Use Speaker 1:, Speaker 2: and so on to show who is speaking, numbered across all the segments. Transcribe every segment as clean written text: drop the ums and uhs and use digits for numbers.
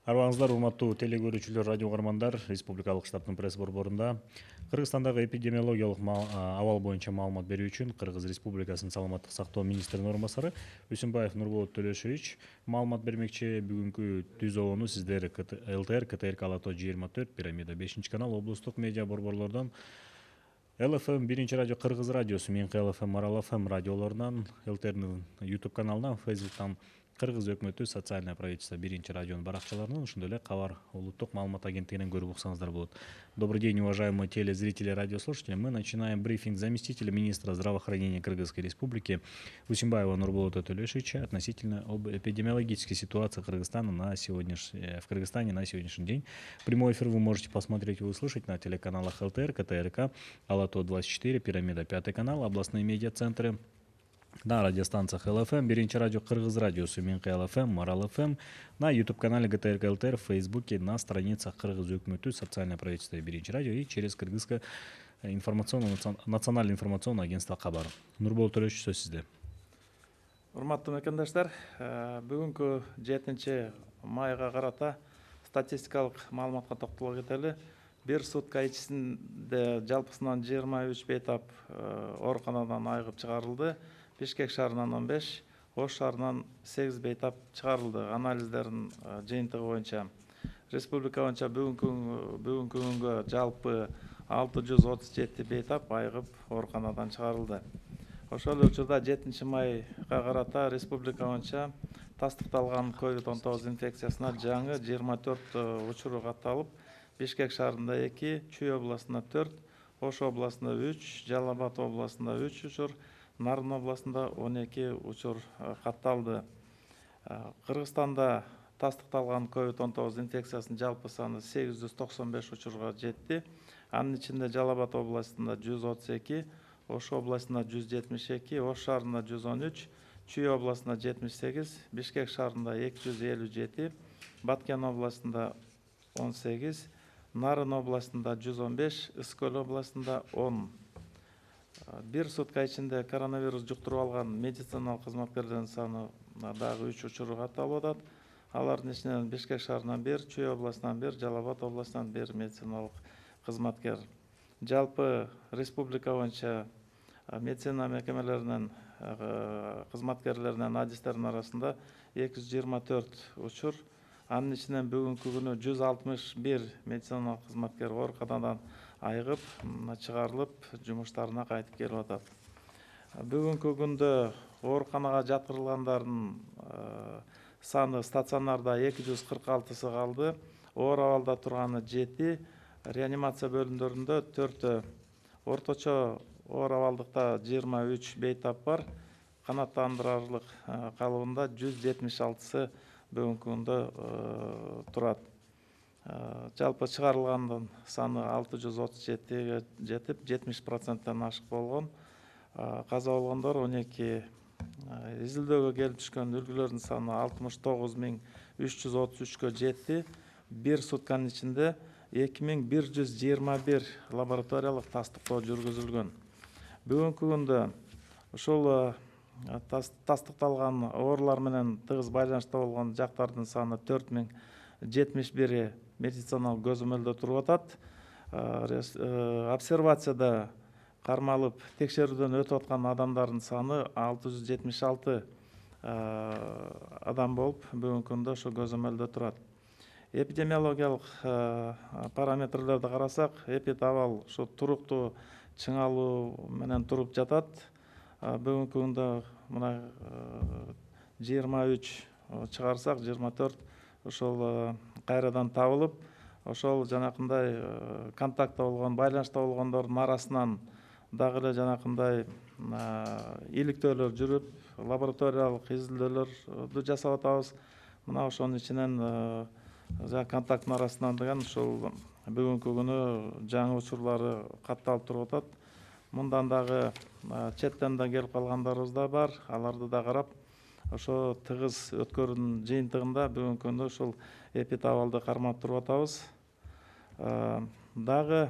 Speaker 1: Арбаңыздар, урматтуу телегөрүүчүлөр, радио угармандар. Республикалык штабтын пресс борборунда Кыргызстандагы эпидемиологиялык абал боюнча маалымат берүү үчүн Кыргыз Республикасынын саламаттык сактоо министринин орун басары Үсүнбаев Нурболот Төлөшевич маалымат бермекчи. Бүгүнкү түзөөнү сиздер ЛТР, КТРК Алато 24, Пирамида 5 канал, облустук медиа борборлордон, ЛФМ 1 радио, Кыргыз радиосу, Минк ЛФМ, Марал ФМ радиолорунан, ЛТРнын YouTube каналынан, Фейсбуктан Кыргыз өкмөтү социальное правительство 1 радионун баракчаларынан, ошондой эле Кабар улуттук маалымат агенттигинен көрүп уксаңыздар болот. Добрый день, уважаемые телезрители и радиослушатели. Мы начинаем брифинг заместителя министра здравоохранения Кыргызской Республики Усимбаева Нурболота Төлешевича относительно об эпидемиологической ситуации в Кыргызстане на сегодняшний день. Прямой эфир вы можете посмотреть и услышать на телеканалах ЛТР, КТРК, Алато 24, Пирамида 5 канал, областные медиацентры, на радиостанциях ЛФМ, 1 радио, Кыргыз радиосу, Минк ЛФМ, Марал ФМ, на YouTube-канале ГТРК ЛТР, в Фейсбуке, на страницах Кыргыз өкмөтү, социальное правительство 1 радио и через Кыргызское национальное информационное агентство Кабар. Нурболот Төлөшевич, сөз сизде.
Speaker 2: Урматтуу мекендаштар, бүгүнкү 7 майга карата статистикалык маалыматка токтоло кетели. Бир сутка ичинде жалпысынан 23 бейтап ооруканадан айыгып чыгарылды. Бишкек шаарынан 15, Ош шаарынан 8 бейтап чыгарылды. Анализдердин жыйынтыгы боюнча республика боюнча бүгүнкү күнгө жалпы 637 бейтап айыгып ооруканадан чыгарылды. Ошол учурда 7 майга карата республика боюнча тастыкталган COVID-19 инфекциясына жаңы 24 учуру катталып, Бишкек шаарында 2, Чүй областында 4, Ош областында 3, Жалал Абад областында 3 учур, Нарын областында 12 учур катталды. Кыргызстанда тастыкталган COVID-19 инфекциясынын жалпы саны 895 учурга жетти. Анын ичинде Жалал Абад областында 132, Ош областында 172, Ош шаарында 113, Чүй областында 78, Бишкек шаарында 257, Баткен областында 18, Нарын областында 115, Ыскөл областында 10. Бир сутка ичинде коронавирус жуктуруп алган медициналык кызматкерлердин саны дагы 3 учуру катталып атат. Алардын ичинен Бишкек шаарынан 1, Чүй областынан 1, Жалал Абад областынан 1 медициналык кызматкер. Жалпы республика боюнча медицина мекемелеринин кызматкерлеринин адистеринин арасында 224 учур. Анын ичинен бүгүнкү күнү 161 медициналык кызматкер ооруканадан айыгып, чыгарылып, жумуштарына кайтып келип атат. Бүгүнкү күндө ооруканага жаткырылгандардын саны стационарда 246 калды, оор абалда турганы 7, реанимация бөлүмдөрүндө 4, орточо оор абалдыкта 23 бейтап бар, канааттандырарлык калыбында 176 бүгүнкү күндө турат. Жалпы чыгарылгандын саны 637-ге жетип, 70%тен ашык болгон. Каза болгондор 12, изилдөөгө келип түшкөн үлгүлөрдүн саны 69333-кө жетти. Бир сутканын ичинде 2121 лабораториялык тастыктоо жүргүзүлгөн. Бүгүнкү күндө ушул тастыкталган оорулар менен тыгыз байланышта болгон жактардын саны 4071 медициналык көзөмөлдө туруп атат. Обсервацияда кармалып текшерүүдөн өтүп аткан адамдардын саны 676 адам болуп, бүгүнкү күндө ошо көзөмөлдө турат. Эпидемиологиялык параметрлерди карасак, эпидабал ушу туруктуу чыңалуу менен туруп жатат. Бүгүнкү күндө мына 23 чыгарсак, 24 ошол кайрадан табылып, ошол жанакындай контактта болгон, байланышта болгондордун арасынан дагы эле жанакындай иликтөөлөр жүрүп, лабораториялык изилдөөлөрдү жасап атабыз. Мына ошонун ичинен контакттын арасынан деген ушул бүгүнкү күнү жаңы учурлары катталып туруп атат. Мындан дагы четтен да келип калгандарыбыз да бар. Аларды да карап, ошо тыгыз өткөрүүнүн жыйынтыгында бүгүнкү күндө ушул эпидабалды кармап туруп атабыз. Дагы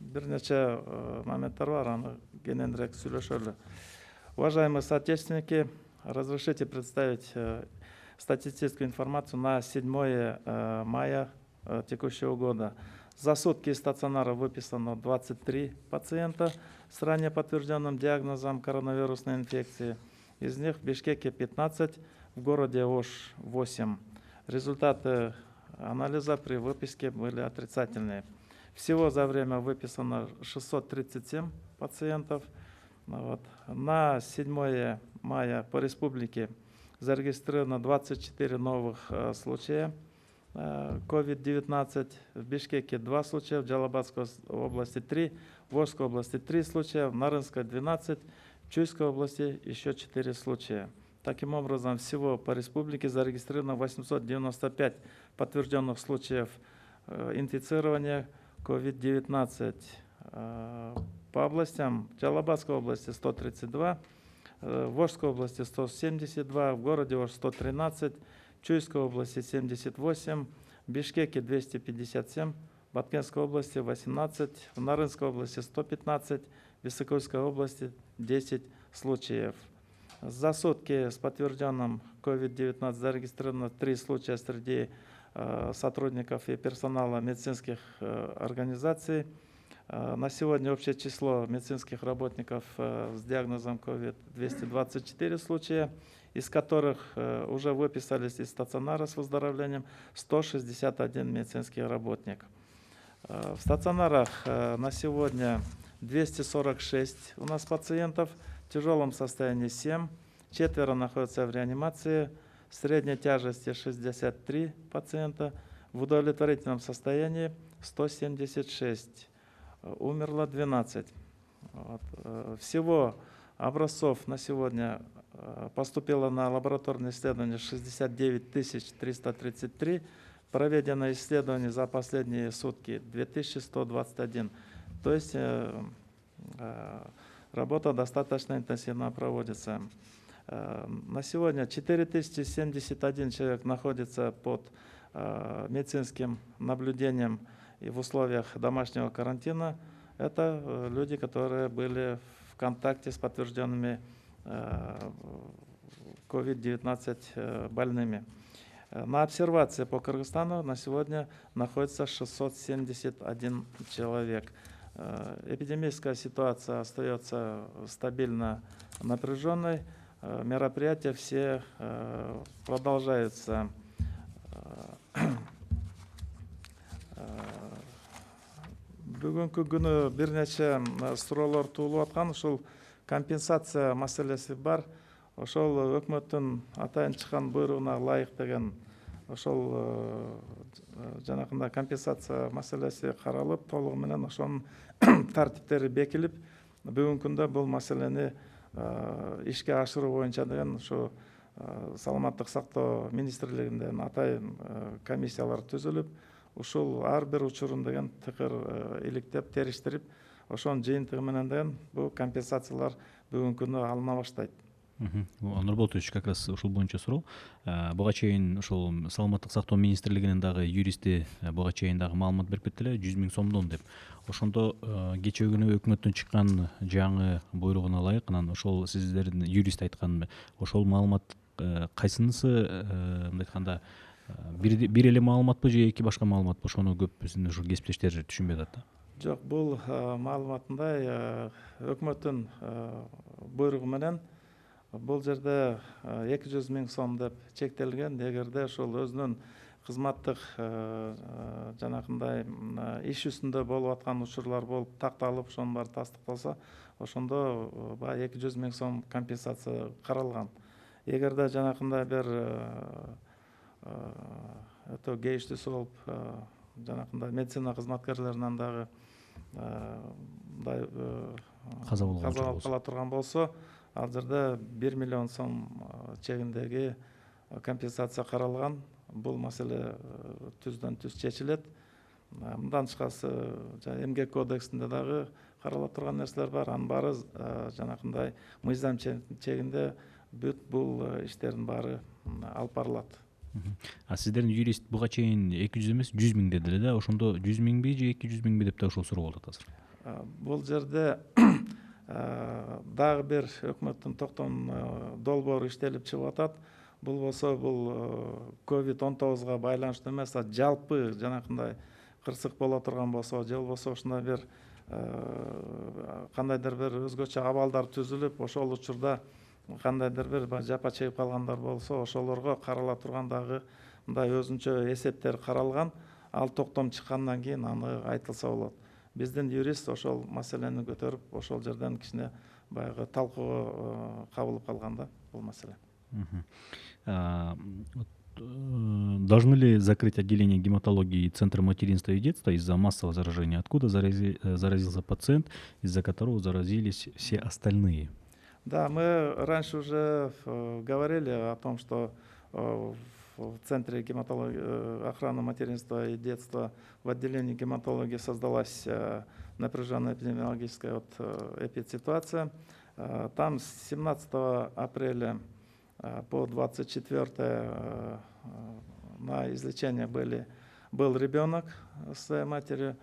Speaker 2: бир нече моменттер бар, аны кененирээк сүйлөшөлү. Уважаемые соотечественники, разрешите представить статистическую информацию на 7 мая текущего года. За сутки из стационара выписано 23 пациента с ранее подтвержденным диагнозом коронавирусной инфекции. Из них в Бишкеке 15, в городе Ош 8. Результаты анализа при выписке были отрицательные. Всего за время выписано 637 пациентов. Вот. На 7 мая по республике зарегистрировано 24 новых случая COVID-19. В Бишкеке 2 случая, в Джалабадской области 3, в Ошской области 3 случая, в Нарынской 12, в Чуйской области еще 4 случая. Таким образом, всего по республике зарегистрировано 895 подтвержденных случаев инфицирования COVID-19. По областям: в Джалабадской области 132, в Ошской области 172, в городе Ош 113, в Чуйской области 78, в Бишкеке 257, в Баткенской области 18, в Нарынской области 115, в Высокойской области 10 случаев. За сутки с подтвержденным COVID-19 зарегистрировано 3 случая среди сотрудников и персонала медицинских организаций. На сегодня общее число медицинских работников с диагнозом COVID 224 случая, из которых уже выписались из стационара с выздоровлением 161 медицинский работник. В стационарах на сегодня 246 у нас пациентов, в тяжелом состоянии 7, 4 находятся в реанимации, средней тяжести 63 пациента, в удовлетворительном состоянии 176. Умерло 12. Вот. Всего образцов на сегодня поступило на лабораторные исследования 69 333. Проведено исследований за последние сутки 2121. То есть работа достаточно интенсивно проводится. На сегодня 4071 человек находится под медицинским наблюдением и в условиях домашнего карантина. Это люди, которые были в контакте с подтвержденными COVID-19 больными. На обсервации по Кыргызстану на сегодня находится 671 человек. Эпидемическая ситуация остается стабильно напряженной. Мероприятия все продолжаются. Бүгінгі күні бірнеше сұраулар туылып жатқан, ошол компенсация маселеси бар. Ошол өкмөттүн атайын чыккан буйругуна ылайык деген ошол жанакындай компенсация маселеси каралып, толугу менен ошонун тартиптери бекилип, бүгүнкү күндө бул маселени ишке ашыруу боюнча деген ушу саламаттык сактоо министрлигинден атайын комиссиялар түзүлүп, ушул ар бир учурун деген тыкыр иликтеп, териштирип, ошонун жыйынтыгы менен деген бул компенсациялар бүгүнкү күндө алына баштайт.
Speaker 1: Анур Болотович, как раз ушул боюнча суроо. Буга чейин ушул саламаттык сактоо министрлигинин дагы юристи буга чейин дагы маалымат берип кетти эле, 100 000 сомдон деп. Ошондо кечээ күнү өкмөттөн чыккан жаңы буйругуна ылайык, анан ошол сиздердин юрист айткан ошол маалымат кайсынысы, мындай айтканда, бир эле маалыматпы же эки башка маалыматпы? Ошону көп биздин ушул кесиптештер түшүнбөй атат да.
Speaker 2: Жок, бул маалыматындай өкмөттүн буйругу менен бул жерде 200 000 сом деп чектелген. Эгерде ошол өзүнүн кызматтык жанакындай иш үстүндө болуп аткан учурлар болуп такталып, ошонун баары тастыкталса, ошондо баягы 200 000 сом компенсация каралган. Эгерде жанакындай бир өтө кейиштүүсү болуп, жанакындай медицина кызматкерлеринен дагы каза болуп кала турган болсо, ал жерде 1 миллион сом чегиндеги компенсация каралган. Бул маселе түздөн түз чечилет. Мындан тышкары эмгек кодексинде дагы карала турган нерселер бар. Анын баары жанакындай мыйзам чегинде бүт бул иштердин баары алып барылат.
Speaker 1: Сиздердин юрист буга чейин 200 эмес 100 000 деди эле да. Ошондо 100 000би же 200 000би деп да ошол суроо болуп атат азыр.
Speaker 2: Бул жерде дагы бир өкмөттүн токтом долбоору иштелип чыгып атат. Бул болсо бул COVID-19 байланыштуу эмес, жалпы жанакындай кырсык боло турган болсо, же болбосо ушундай бир кандайдыр бир өзгөчө абалдар түзүлүп, ошол учурда кандайдыр бир жапа чегип калгандар болсо, ошолорго карала турган дагы мындай өзүнчө эсептер каралган. Ал токтом чыккандан кийин аны айтылса болот. Биздин юрист ошол маселени көтөрүп, ошол жерден кичине баягы талкууга кабылып калган да бул маселе.
Speaker 1: Должны ли закрыть отделение гематологии и центра материнства и детства из-за массового заражения? Откуда заразился пациент, из-за которого заразились все остальные?
Speaker 2: Да, мы раньше уже говорили о том, что в Центре гематологии, охраны материнства и детства в отделении гематологии создалась напряженная эпидемиологическая эпидситуация. Там с 17 апреля по 24 на излечение был ребенок с своей матерью.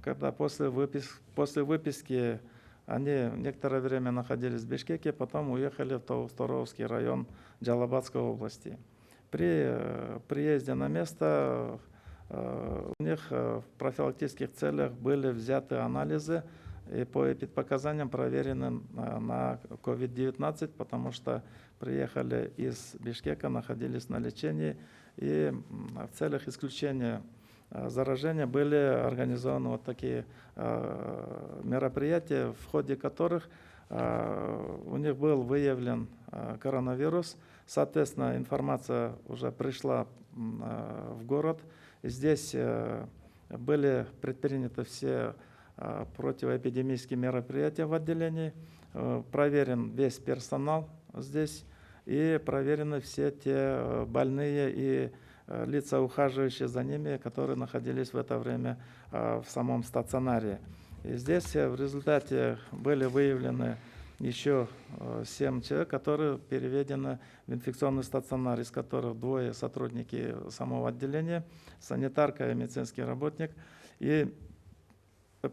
Speaker 2: Когда после выписки они некоторое время находились в Бишкеке, потом уехали в Тоустаровский район Джалабадской области. При приезде на место у них в профилактических целях были взяты анализы и по эпидпоказаниям проверены на COVID-19, потому что приехали из Бишкека, находились на лечении, и в целях исключения заражения были организованы вот такие мероприятия, в ходе которых у них был выявлен коронавирус. Соответственно, информация уже пришла в город. Здесь были предприняты все противоэпидемические мероприятия в отделении, проверен весь персонал здесь и проверены все те больные и лица, ухаживающие за ними, которые находились в это время в самом стационаре. И здесь в результате были выявлены еще 7 человек, которые переведены в инфекционный стационар, из которых 2 сотрудники самого отделения, санитарка и медицинский работник. И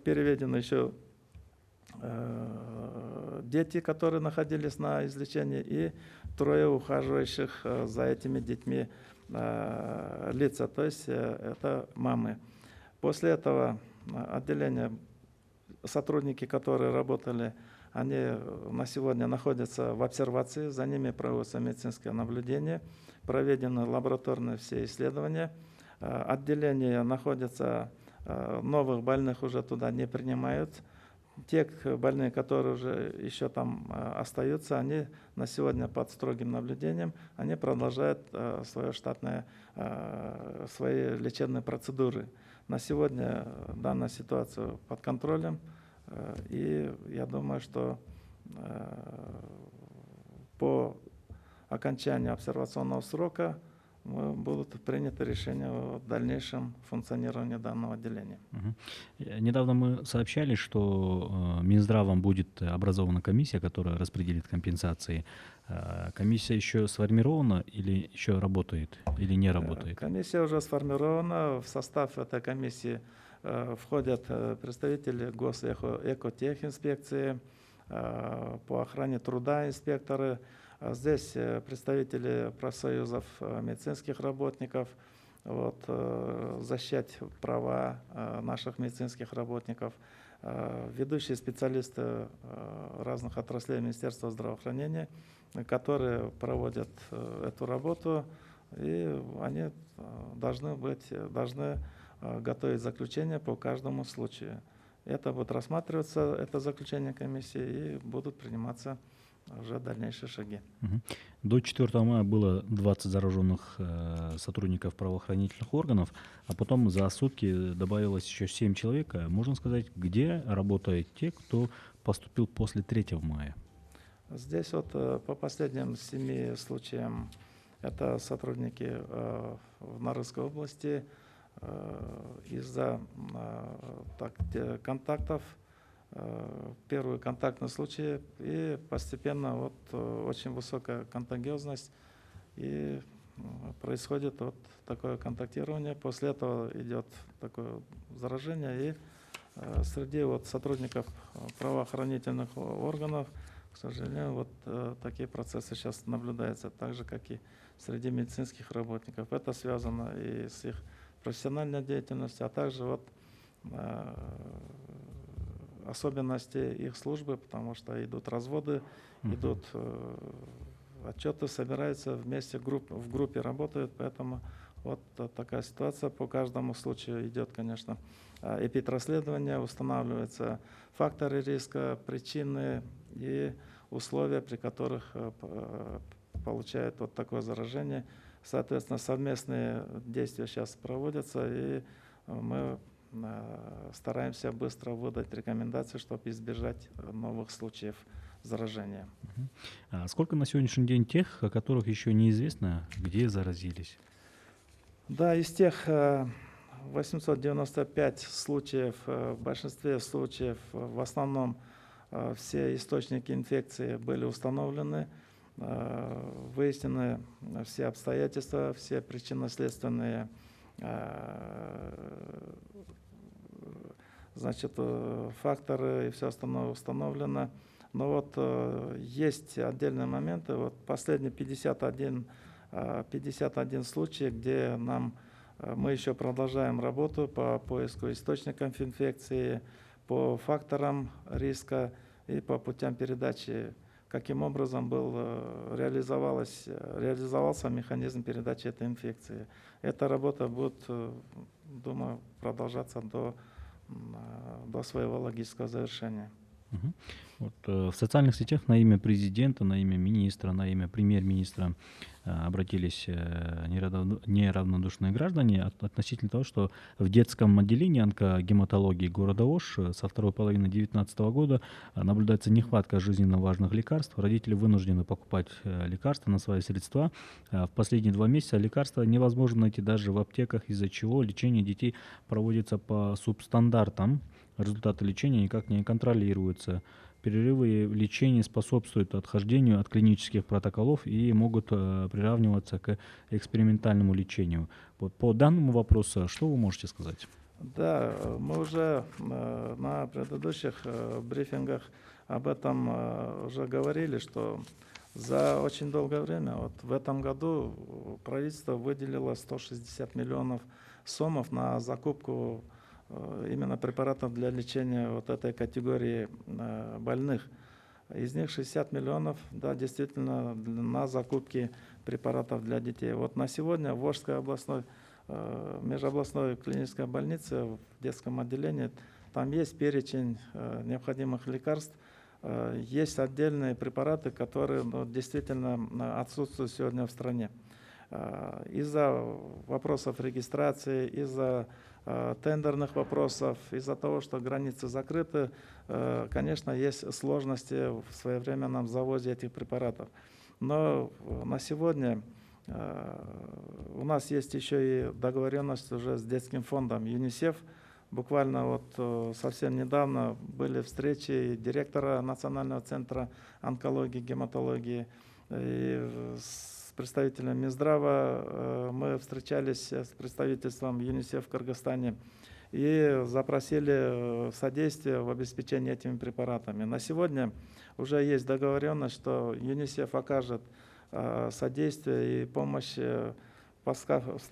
Speaker 2: переведены еще дети, которые находились на излечении, и 3 ухаживающих за этими детьми лица, то есть это мамы. После этого отделение, сотрудники, которые работали, они на сегодня находятся в обсервации, за ними проводится медицинское наблюдение, проведены лабораторные все исследования. Отделение находится, новых больных уже туда не принимают. Те больные, которые уже еще там остаются, они на сегодня под строгим наблюдением, они продолжают свое штатное, свои лечебные процедуры. На сегодня данная ситуация под контролем, и я думаю, что по окончанию обсервационного срока будут приняты решения о дальнейшем функционировании данного отделения.
Speaker 1: Недавно мы сообщали, что Минздравом будет образована комиссия, которая распределит компенсации. Комиссия еще сформирована или еще работает, или не работает?
Speaker 2: Комиссия уже сформирована. В состав этой комиссии входят представители Госэкотехинспекции, по охране труда инспекторы. Здесь представители профсоюзов медицинских работников, защищать права наших медицинских работников, ведущие специалисты разных отраслей Министерства здравоохранения, которые проводят эту работу, и они должны готовить заключение по каждому случаю. Это будет рассматриваться, это заключение комиссии, и будут приниматься уже дальнейшие шаги.
Speaker 1: До 4 мая было 20 зараженных сотрудников правоохранительных органов, а потом за сутки добавилось еще 7 человек. Можно сказать, где работают те, кто поступил после 3 мая?
Speaker 2: Здесь по последним 7 случаям это сотрудники в Нарынской области. Из-за контактов, первый контактный случай, и постепенно очень высокая контагиозность, и происходит такое контактирование. После этого идет такое заражение, и Среди вот сотрудников правоохранительных органов, к сожалению, вот такие процессы сейчас наблюдаются, так же, как и среди медицинских работников. Это связано и с их профессиональной деятельностью, а также вот особенности их службы, потому что идут разводы, идут отчеты, собираются вместе, в группе работают, поэтому вот такая ситуация. По каждому случаю идет, конечно, эпидрасследование, устанавливаются факторы риска, причины и условия, при которых получают вот такое заражение. Соответственно, совместные действия сейчас проводятся, и мы стараемся быстро выдать рекомендации, чтобы избежать новых случаев заражения.
Speaker 1: А сколько на сегодняшний день тех, о которых еще неизвестно, где заразились?
Speaker 2: Да, из тех 895 случаев, в большинстве случаев, в основном все источники инфекции были установлены, выяснены все обстоятельства, все причинно-следственные факторы и все остальное установлено. Но вот есть отдельные моменты. Вот последние 51 случай, где мы еще продолжаем работу по поиску источников инфекции, по факторам риска и по путям передачи, каким образом реализовался механизм передачи этой инфекции. Эта работа будет, думаю, продолжаться до своего логического завершения.
Speaker 1: Вот, в социальных сетях на имя президента, на имя министра, на имя премьер-министра обратились неравнодушные граждане относительно того, что в детском отделении онкогематологии города Ош со второй половины 2019 года наблюдается нехватка жизненно важных лекарств. Родители вынуждены покупать лекарства на свои средства. В последние 2 месяца лекарства невозможно найти даже в аптеках, из-за чего лечение детей проводится по субстандартам. Результаты лечения никак не контролируются. Перерывы в лечении способствуют отхождению от клинических протоколов и могут приравниваться к экспериментальному лечению. Вот по данному вопросу, что вы можете сказать?
Speaker 2: Да, мы уже на предыдущих брифингах об этом уже говорили, что за очень долгое время, вот в этом году правительство выделило 160 миллионов сомов на закупку именно препаратов для лечения вот этой категории больных. Из них 60 миллионов, да, действительно, на закупки препаратов для детей. Вот на сегодня в Волжской областной межобластной клинической больнице в детском отделении там есть перечень необходимых лекарств, есть отдельные препараты, которые действительно отсутствуют сегодня в стране. Из-за вопросов регистрации, из-за тендерных вопросов, из-за того, что границы закрыты, конечно, есть сложности в своевременном завозе этих препаратов. Но на сегодня у нас есть еще и договоренность уже с детским фондом ЮНИСЕФ. Буквально вот совсем недавно были встречи директора Национального центра онкологии, гематологии и с представителем Минздрава. Мы встречались с представительством ЮНИСЕФ в Кыргызстане и запросили содействие в обеспечении этими препаратами. На сегодня уже есть договоренность, что ЮНИСЕФ окажет содействие и помощь в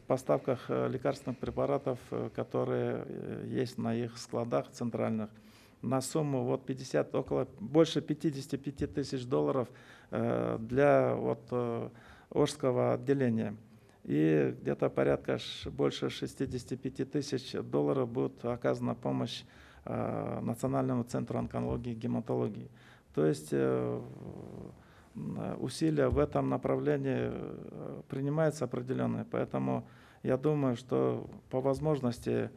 Speaker 2: поставках лекарственных препаратов, которые есть на их складах центральных, на сумму вот больше 55 тысяч долларов для вот Ошского отделения. И где-то порядка больше 65 тысяч долларов будет оказана помощь Национальному центру онкологии и гематологии. То есть усилия в этом направлении принимаются определенные. Поэтому я думаю, что по возможности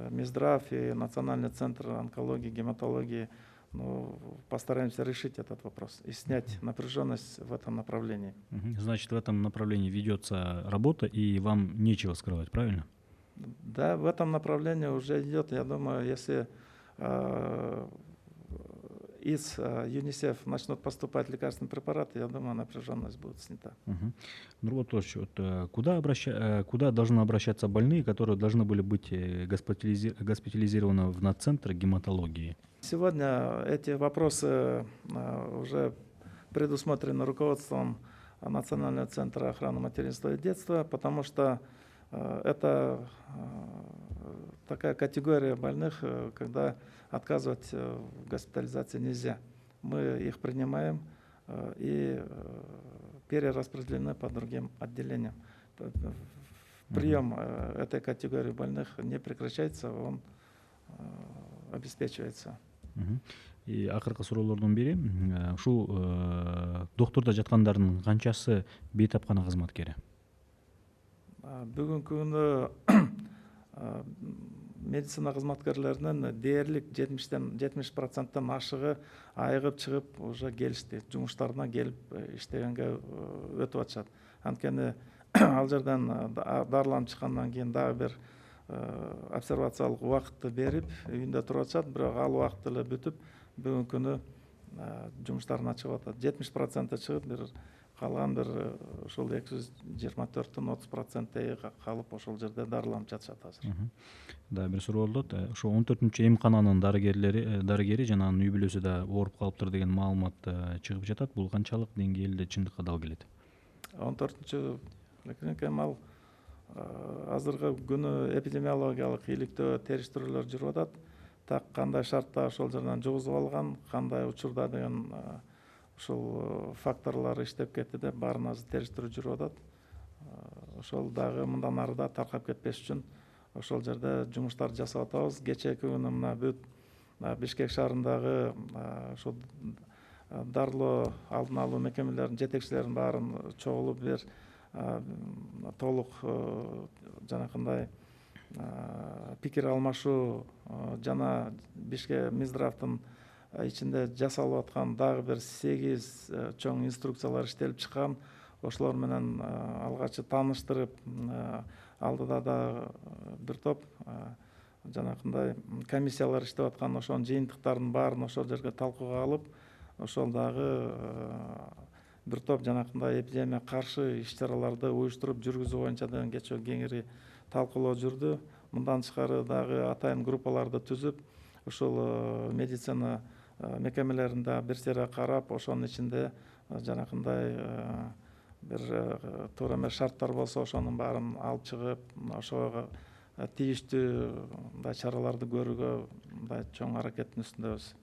Speaker 2: Минздрав и Национальный центр онкологии и гематологии постараемся решить этот вопрос и снять напряженность в этом направлении.
Speaker 1: Значит, в этом направлении ведется работа, и вам нечего скрывать, правильно?
Speaker 2: Да, в этом направлении уже идет, я думаю, если из ЮНИСЕФ начнут поступать лекарственные препараты, я думаю, напряженность будет снята.
Speaker 1: Нурбол Толович, куда должны обращаться больные, которые должны были быть госпитализированы в наццентр гематологии?
Speaker 2: Сегодня эти вопросы уже предусмотрены руководством Национального центра охраны материнства и детства, потому что это такая категория больных, когда отказывать в госпитализации нельзя. Мы их принимаем и перераспределены по другим отделениям. Прием этой категории больных не прекращается, он обеспечивается.
Speaker 1: И акыркы суроолордун бири ушул доктурда жаткандардын канчасы бейтапкана кызматкери?
Speaker 2: Бүгүнкү күндө медицина кызматкерлеринин дээрлик 70% ашыгы айыгып чыгып уже келишти, жумуштарына келип иштегенге өтүп атышат. Анткени ал жерден дарыланып чыккандан кийин дагы бир обсервациялык убакытты берип үйүндө туруп атышат, бирок ал убакыт эле бүтүп бүгүнкү күнү жумуштарына чыгып атат. 70% чыгып, бир калган бир ушул 224-тün 30% калып ошол жерде дарыланып жатышат азыр.
Speaker 1: Да, бир суроо болот. Ошо 14-чү эмкананын дарыгери жана анын үй бүлөсү да ооруп калыптыр деген маалымат чыгып жатат. Бул канчалык деңгээлде чындыкка дал келет?
Speaker 2: 14-чү ал азыркы күнү эпидемиологиялык иликтөө териштирүүлөр жүрүп атат. Так кандай шартта ошол жерден жугузуп алган, кандай учурда деген ушул факторлор иштеп кетти деп баарын азыр териштирүү жүрүп атат. Ошол дагы мындан ары да таркап кетпеш үчүн ошол жерде жумуштарды жасап атабыз. Кечээки күнү мына бүт Бишкек шаарындагы ошол дарылоо алдын алуу мекемелеринин жетекчилеринин баарын чогулуп бир толук жанакындай пикир алмашуу жана Бишкек Минздравдын ичинде жасалып аткан дагы бир 8 чоң инструкциялар иштелип чыккан. Ошолор менен алгачы тааныштырып, алдыда да бир топ жанакындай комиссиялар иштеп аткан, ошонун жыйынтыктарынын баарын ошол жерге талкууга алып, ошол дагы бир топ жанакындай эпидемия каршы иш-чараларды уюштуруп жүргүзүү боюнча деген кечээ кеңири талкуулоо жүрдү. Мындан тышкары дагы атайын группаларды түзүп, ушул медицина мекемелеринде бир сере карап, ошонун ичинде жанакындай бир туура эмес шарттар болсо ошонун баарын алып чыгып, ошого тийиштүү чараларды көрүүгө мындай чоң аракеттин үстүндөбүз.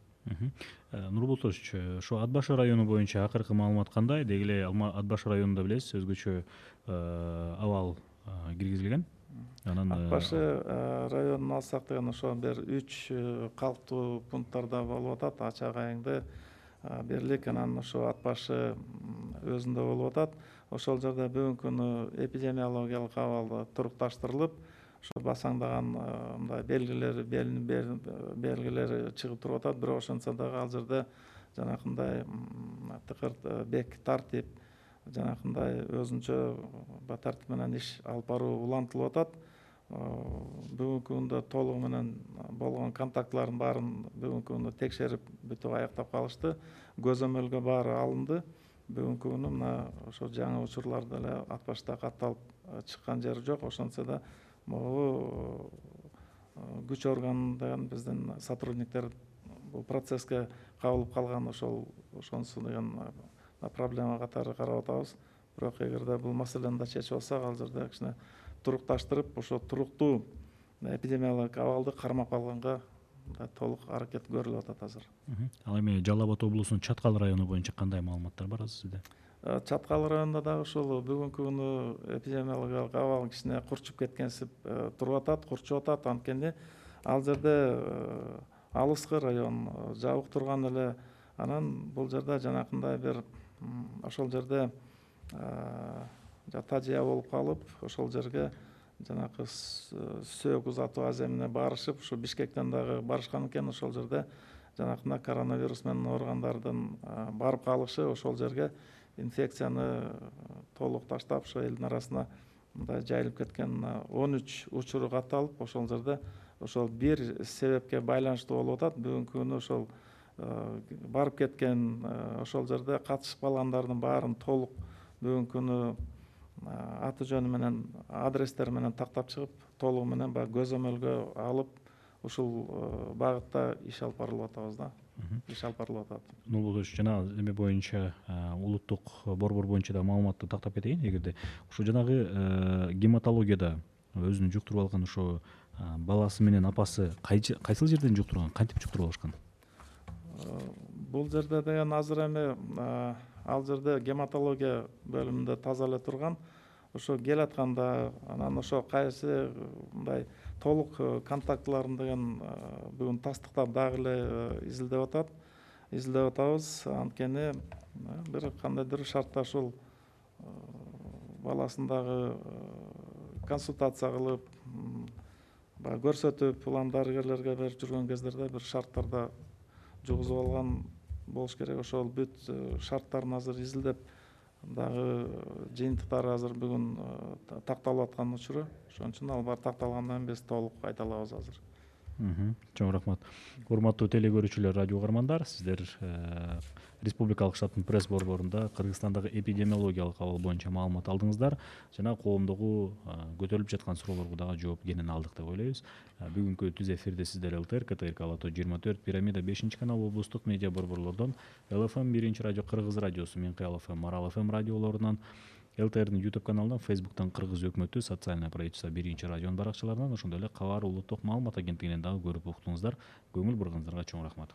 Speaker 1: Нурбол Толович, ошо Ат башы району боюнча акыркы маалымат кандай? Деги эле Ат башы районунда билесиз, өзгөчө абал киргизилген.
Speaker 2: Ат башы районун алсак деген ошо бир 3 калктуу пункттарда болуп атат. Ачак айыңды Берлик, анан ошо Ат башы өзүндө болуп атат. Ошол жерде бүгүнкү күнү эпидемиологиялык абал турукташтырылып, ошо басаңдаган мындай белгилери чыгып туруп атат. Бирок ошентсе дагы ал жерде жанакындай тыкырт бек тартип, жанакындай өзүнчө тартип менен иш алып баруу улантылып атат. Бүгүнкү күндө толугу менен болгон контактылардын баарын бүгүнкү күндө текшерип бүтүп аяктап калышты. Көзөмөлгө баары алынды. Бүгүнкү күнү мына ошо жаңы учурларда эле Ат башта катталып чыккан жери жок. Ошентсе да могу күч органы деген биздин сотрудниктер бул процесске кабылып калган, ошонусу деген проблема катары карап атабыз. Бирок эгерде бул маселени да чечип алсак, ал жерде кичине турукташтырып, ошо туруктуу эпидемиологиялык абалды кармап алганга толук аракет көрүлүп атат азыр.
Speaker 1: Ал эми Жалал Абад облусунун Чаткал району боюнча кандай маалыматтар бар сизде?
Speaker 2: Чаткал районунда дагы ошол бүгүнкү күнү эпидемиологиялык абал кичине курчуп кеткенсип туруп атат, курчуп атат. Анткени ал жерде алыскы район, жабык турган эле. Анан бул жерде жанакындай бир ошол жерде тажыя болуп калып, ошол жерге жанакы сөөк узатуу аземине барышып, ушу Бишкектен дагы барышкан экен. Ошол жерде жанакындай коронавирус менен ооругандардын барып калышы, ошол жерге инфекцияны толук таштап, ошо элдин арасына мындай жайылып кеткен 13 учуру катталып, ошол жерде ошол бир себепке байланыштуу болуп атат. Бүгүнкү күнү ошол барып кеткен, ошол жерде катышып калгандардын баарын толук бүгүнкү күнү аты жөнү менен адрестери менен тактап чыгып толугу менен баягы көзөмөлгө алып ушул багытта иш алып барылып атабыз да. Иш алып барылып атат.
Speaker 1: Нурбулдович, жанагы эме боюнча улуттук борбор боюнча да маалыматты тактап кетейин. Эгерде ушу жанагы гематологияда өзүн жуктуруп алган ошо баласы менен апасы кайсыл жерден жуктурган, кантип жуктуруп алышкан?
Speaker 2: Бул жерде деген азыр эми ал жерде гематология бөлүмүндө таза эле турган. Ошо келатканда анан ошо кайсы мындай толук контактыларын деген бүгүн тастыктап дагы эле изилдеп атабыз. Анткени бир кандайдыр шартта ушул баласын дагы консультация кылып, баягы көрсөтүп, улам дарыгерлерге берип жүргөн кездерде бир шарттарда жугузуп алган болуш керек. Ошол бүт шарттарын азыр изилдеп дагы жыйынтыктары азыр бүгүн такталып аткан учуру. Ошон үчүн ал баары такталгандан кийин биз толук айта алабыз азыр.
Speaker 1: Чоң рахмат. Урматтуу теле көрүүчүлөр, радио угармандар, сиздер Республикалык штабтын пресс борборунда Кыргызстандагы эпидемиологиялык абал боюнча маалымат алдыңыздар. Жана коомдогу көтөрүлүп жаткан суроолорго дагы жооп кенен алдык деп ойлойбуз. Бүгүнкү түз эфирде сиздер ЛТР, КТРК Лото 24, Пирамида 5 канал облустук медиа борборлордон, ЛФМ 1 радио, Кыргыз радиосу, Менкай ЛФМ, Марал ФМ радиолорунан, ЛТРдин YouTube каналынан, Facebooктан Кыргыз өкмөтү, социальный правительство 1 радионун баракчаларынан, ошондой эле Кабар улуттук маалымат агенттигинен дагы көрүп уктуңуздар. Көңүл бурганыңыздарга чоң рахмат.